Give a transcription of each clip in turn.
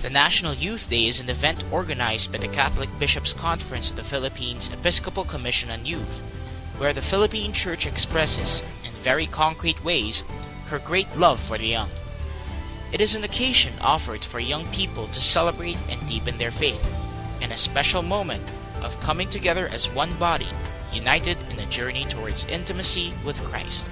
The National Youth Day is an event organized by the Catholic Bishops' Conference of the Philippines Episcopal Commission on Youth, where the Philippine Church expresses, in very concrete ways, her great love for the young. It is an occasion offered for young people to celebrate and deepen their faith, and a special moment of coming together as one body, united in a journey towards intimacy with Christ.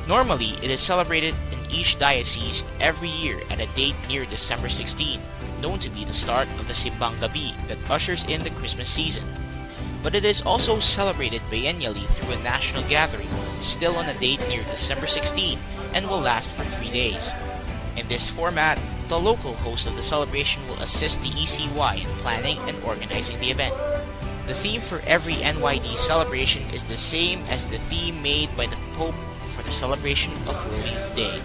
Normally, it is celebrated in each diocese every year at a date near December 16, known to be the start of the Simbang Gabi that ushers in the Christmas season. But it is also celebrated biennially through a national gathering, still on a date near December 16, and will last for 3 days. In this format, the local host of the celebration will assist the ECY in planning and organizing the event. The theme for every NYD celebration is the same as the theme made by the Pope for the celebration of World Youth Day.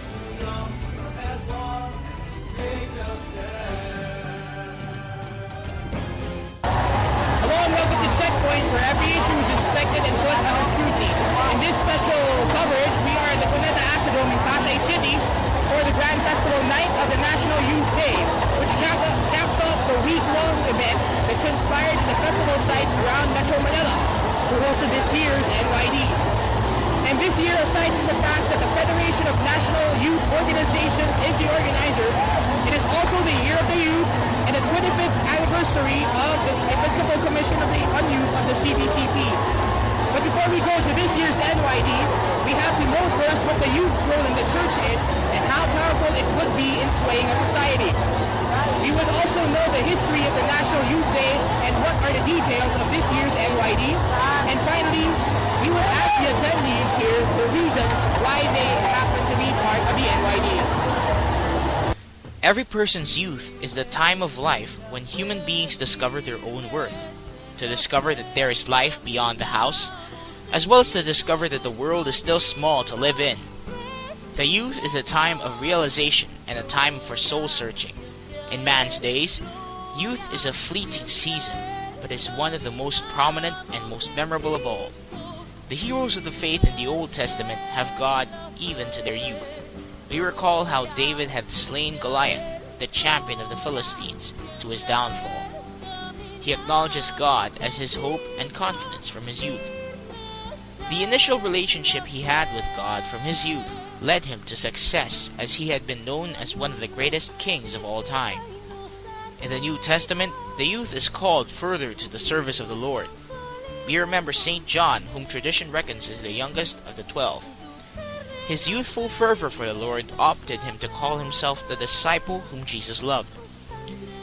Hello and welcome to TSEKPoint, where every issue is inspected and put under scrutiny. In this special coverage, we are at the Cuneta Astrodome in Pasay City for the Grand Festival Night of the National Youth Day, which caps off the week-long event that transpired in the festival sites around Metro Manila, who hosted this year's NYD. And this year, aside from the fact that the Federation of National Youth Organizations is the organizer, it is also the Year of the Youth and the 25th anniversary of the Episcopal Commission on Youth of the CBCP. But before we go to this year's NYD, we have to know first what the youth's role in the church is and how powerful it would be in swaying a society. We would also know the history of the National Youth Day and what are the details of this year's NYD. And finally, we will ask the attendees here the reasons why they happen to be part of the NYD. Every person's youth is the time of life when human beings discover their own worth, to discover that there is life beyond the house, as well as to discover that the world is still small to live in. The youth is a time of realization and a time for soul searching. In man's days, youth is a fleeting season, but is one of the most prominent and most memorable of all. The heroes of the faith in the Old Testament have God even to their youth. We recall how David had slain Goliath, the champion of the Philistines, to his downfall. He acknowledges God as his hope and confidence from his youth. The initial relationship he had with God from his youth led him to success, as he had been known as one of the greatest kings of all time. In the New Testament, the youth is called further to the service of the Lord. We remember St. John, whom tradition reckons as the youngest of the 12. His youthful fervor for the Lord opted him to call himself the disciple whom Jesus loved.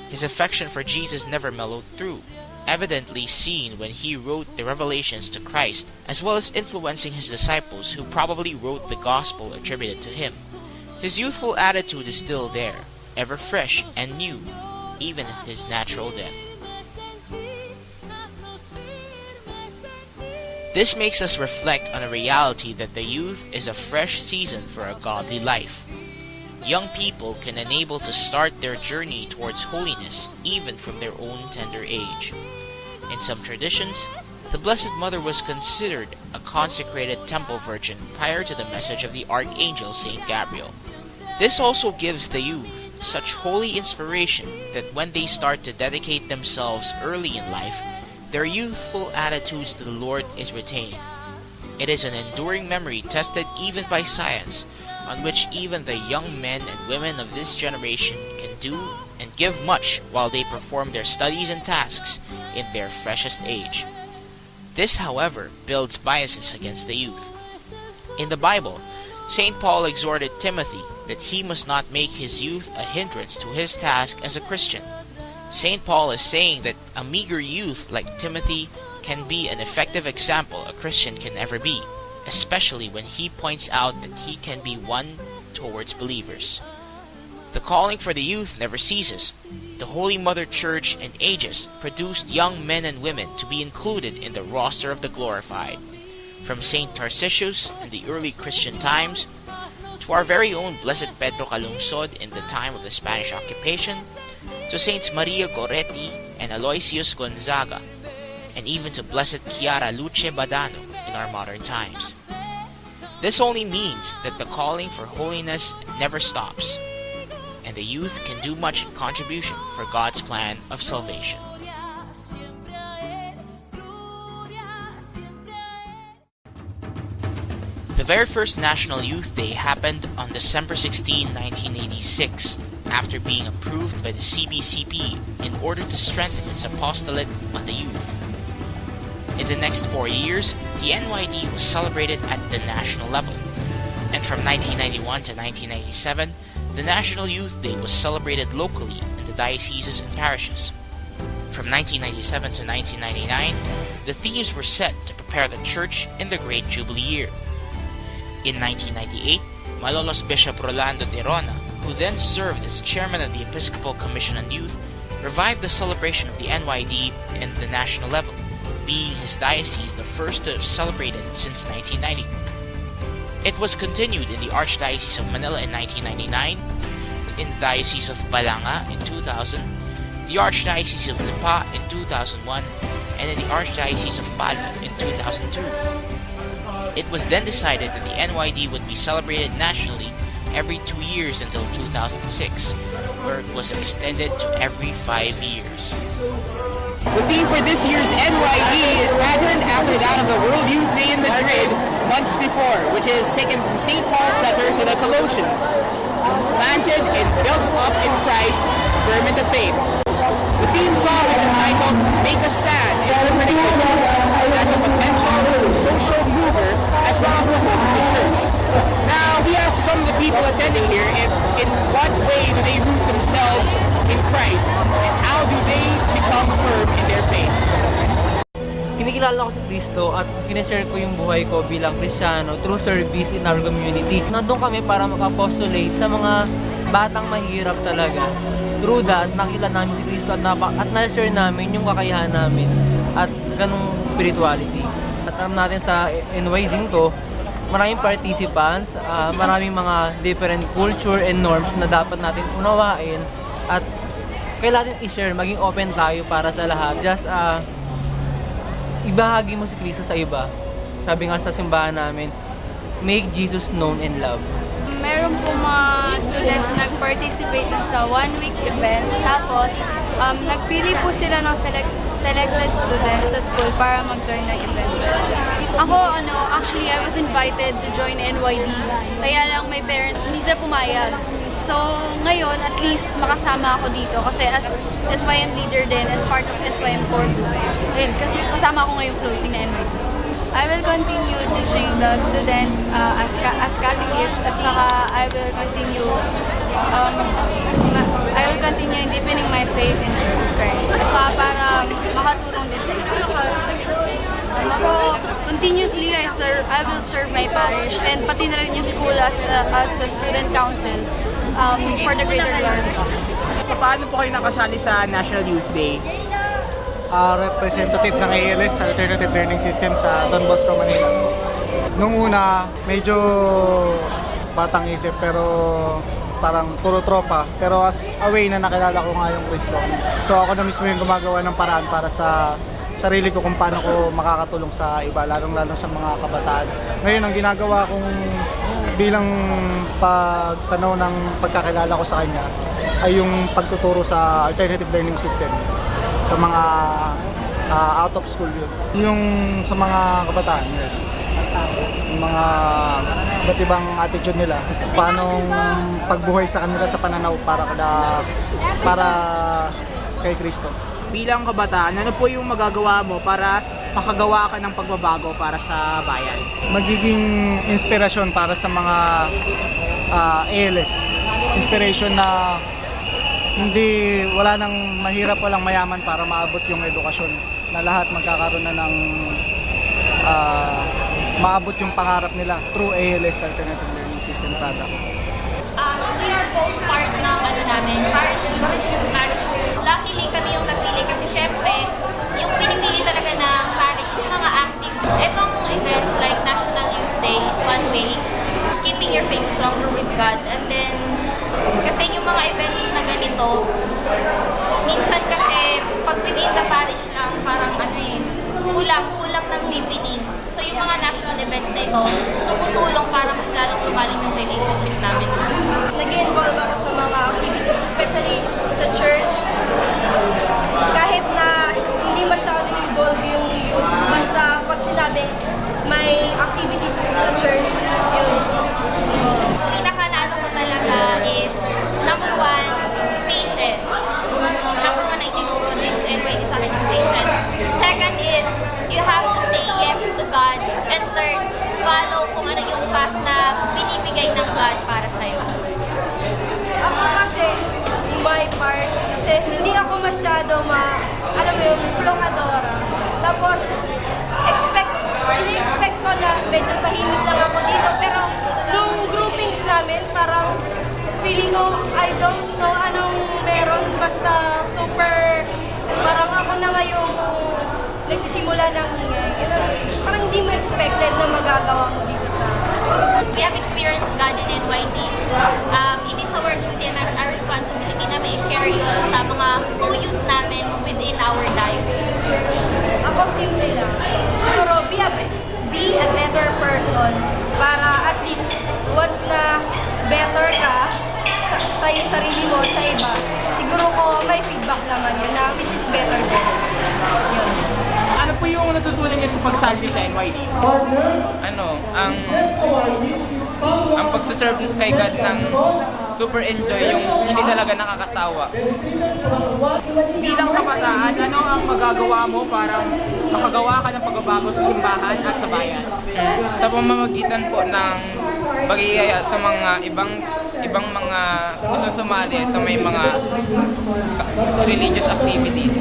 His affection for Jesus never mellowed through, evidently seen when he wrote the revelations to Christ, as well as influencing his disciples who probably wrote the gospel attributed to him. His youthful attitude is still there, ever fresh and new, even in his natural death. This makes us reflect on a reality that the youth is a fresh season for a godly life. Young people can enable to start their journey towards holiness even from their own tender age. In some traditions, the Blessed Mother was considered a consecrated temple virgin prior to the message of the Archangel Saint Gabriel. This also gives the youth such holy inspiration that when they start to dedicate themselves early in life, their youthful attitudes to the Lord is retained. It is an enduring memory tested even by science, on which even the young men and women of this generation can do and give much while they perform their studies and tasks in their freshest age. This, however, builds biases against the youth. In the Bible, St. Paul exhorted Timothy that he must not make his youth a hindrance to his task as a Christian. St. Paul is saying that a meager youth like Timothy can be an effective example a Christian can ever be, especially when he points out that he can be one towards believers. The calling for the youth never ceases. The Holy Mother Church in ages produced young men and women to be included in the roster of the glorified. From Saint Tarsicius in the early Christian times, to our very own Blessed Pedro Calungsod in the time of the Spanish occupation, to Saints Maria Goretti and Aloysius Gonzaga, and even to Blessed Chiara Luce Badano in our modern times. This only means that the calling for holiness never stops, and and the youth can do much in contribution for God's plan of salvation. The very first National Youth Day happened on December 16, 1986, after being approved by the CBCP in order to strengthen its apostolate on the youth. In the next 4 years, the NYD was celebrated at the national level, and from 1991 to 1997, the National Youth Day was celebrated locally in the dioceses and parishes. From 1997 to 1999, the themes were set to prepare the Church in the Great Jubilee Year. In 1998, Malolos Bishop Rolando de Rona, who then served as chairman of the Episcopal Commission on Youth, revived the celebration of the NYD in the national level, being his diocese the first to have celebrated since 1990. It was continued in the Archdiocese of Manila in 1999, in the Diocese of Balanga in 2000, the Archdiocese of Lipa in 2001, and in the Archdiocese of Palo in 2002. It was then decided that the NYD would be celebrated nationally every 2 years until 2006, where it was extended to every 5 years. The theme for this year's NYD is patterned after that of the World Youth Day in Madrid months before, which is taken from St. Paul's letter to the Colossians. Planted and built up in Christ, firm in the faith. The theme song is entitled Make a Stand, interpreting the youth as a potential social mover as well as the hope of the church. Now, we asked some of the people attending here if in what way do they root themselves in Christ and how do they become firm in their faith. Kinikilala ko si Kristo at sineshare ko yung buhay ko bilang Kristiyano through service in our community. Nandun kami para mag-apostolate sa mga batang mahirap talaga. Through that, nakita namin si Kristo at na-share namin yung kakayahan namin at ganung spirituality. At alam natin sa NYD to, maraming participants, maraming mga different culture and norms na dapat natin unawain at kailangan i-share, maging open tayo para sa lahat. Just ibahagi mo si Kristo sa iba. Sabi nga sa simbahan namin, make Jesus known and loved. Meron po mga students nag-participate sa one-week event. Tapos, nagpili po sila ng selected students sa school para mag-join ng event. Ako, actually, I was invited to join NYD. Kaya lang may parents, hindi sila pumayag. So, ngayon, at least makasama ako dito kasi as SYM leader din, as part of SYM core group. Kasi kasama ako ngayong closing na NYD. I will continue teaching the students as Catholics at saka I will continue deepening my faith in Jesus Christ. At saka para makatulong din sa iba. Ako, continuously I will serve my parish and pati na rin yung school as the student council for the greater glory. Paano po kayo nakasali sa National Youth Day? Representative ng ALS sa Alternative Learning System sa Don Bosco, Manila. Nung una, medyo batang isip pero parang puro tropa. Pero as a way na nakilala ko nga yung Kristo. So ako na mismo yung gumagawa ng paraan para sa sarili ko kung paano ko makakatulong sa iba, lalong-lalo sa mga kabataan. Ngayon, ang ginagawa kong bilang pagtanaw ng pagkakilala ko sa kanya ay yung pagtuturo sa Alternative Learning System sa mga out of school yun. Yung sa mga kabataan, yes. Yung mga iba't ibang attitude nila, paano pagbuhay sa kanila sa pananaw para kay Kristo. Bilang kabataan, ano po yung magagawa mo para makagawa ka ng pagbabago para sa bayan? Magiging inspirasyon para sa mga ALS. Inspiration na wala nang mahirap, walang mayaman para maabot yung edukasyon, na lahat magkakaroon na ng maabot yung pangarap nila through ALS, Alternative Learning System product. We are both part ng namin, luckily kami yung napili kasi syempre, yung pinipili talaga ng parish, yung mga active. Itong event like National Youth Day, one way, keeping your faith stronger with God, and then kasi yung mga events na ganito, minsan kasi pag within the parish lang, parang kulang ng listening. So yung mga national events na ito, tumutulong para mas lalong tumaling yung relationship namin. Nag-involve ako sa mga Tapos, ini-expect ko na medyo tahimik lang ako dito. Pero, nung groupings namin, parang feeling ko, I don't know anong meron. Basta super, parang ako na ngayon nagsisimula ng parang hindi mo expected na magagawa mo dito sa... We have experienced God in NYD. It is our duty and our responsibility na may share yun sa mga co-youth namin within our diocese. Ako simple lang. Pero be a better person para at least once na better ka sa sarili mo, sa iba, siguro ko may feedback naman yun na which is better than. Yun. Ano po yung natutunan niyo sa pagsaldi sa NYD? Ang pagsaserve kay God ng super enjoy, yung hindi talaga nakakasawa. Bilang kabataan, ano ang magagawa mo para makagawa ka ng pagbabago sa simbahan at sa bayan? Sa pamamagitan po ng pagigaya sa mga ibang mga gusto sumali sa may mga religious activities.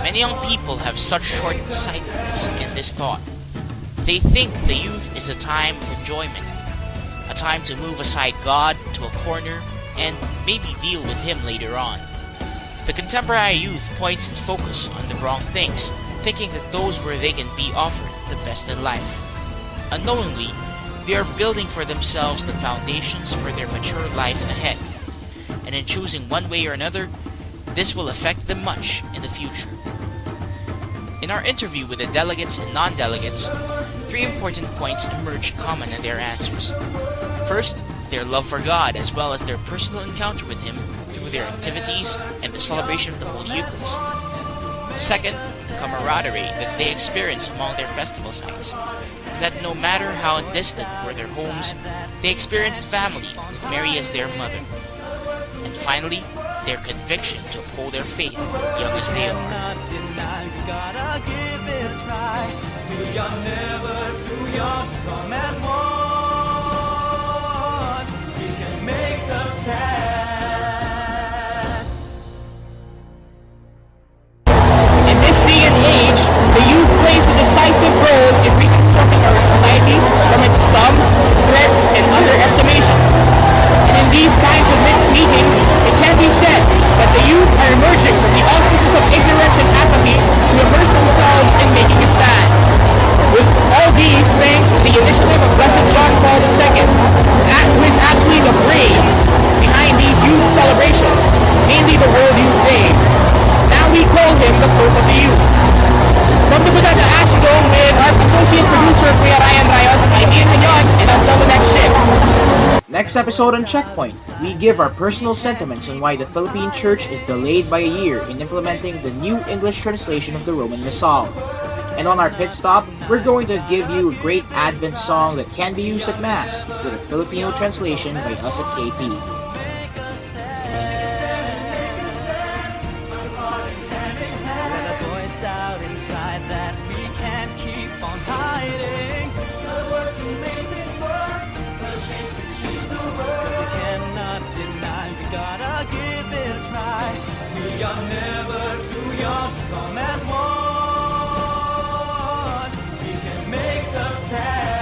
Many young people have such short-sightedness in this thought. They think the youth is a time of enjoyment, a time to move aside God to a corner and maybe deal with Him later on. The contemporary youth points and focus on the wrong things, thinking that those where they can be offered the best in life. Unknowingly, they are building for themselves the foundations for their mature life ahead, and in choosing one way or another, this will affect them much in the future. In our interview with the delegates and non-delegates, 3 important points emerged common in their answers. First, their love for God as well as their personal encounter with Him through their activities and the celebration of the Holy Eucharist. Second, the camaraderie that they experience among their festival sites, that no matter how distant were their homes, they experienced family with Mary as their mother. And finally, their conviction to uphold their faith, young as they are. Gotta give it a try. We are never too young to come as one. We can make the sad. In this day and age, the youth plays a decisive role in reconstructing our society from its scums, threats, and underestimations. And in these kinds of meetings, it can be said that the youth are emerging from the auspices of ignorance and apathy to immerse themselves in making a stand. With all these thanks to the initiative of Blessed John Paul II, who is actually the brains behind these youth celebrations, mainly the World Youth Day. Now we call him the Pope of the Youth. From the Cuneta Astrodome with our associate producer, Kuya Ryan Rayos, I'm Ian Hanyon, and until the next shift. Next episode on Checkpoint, we give our personal sentiments on why the Philippine Church is delayed by a year in implementing the new English translation of the Roman Missal. And on our pit stop, we're going to give you a great Advent song that can be used at Mass with a Filipino translation by us at KP. Out inside that we can't keep on hiding. The work to make this work, the change to change the world. We cannot deny, we gotta give it a try. We are never too young to come as one. We can make the sad.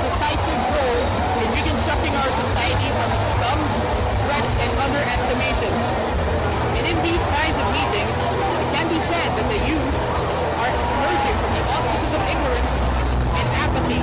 Decisive role in reconstructing our society from its scums, threats, and underestimations. And in these kinds of meetings, it can be said that the youth are emerging from the auspices of ignorance and apathy.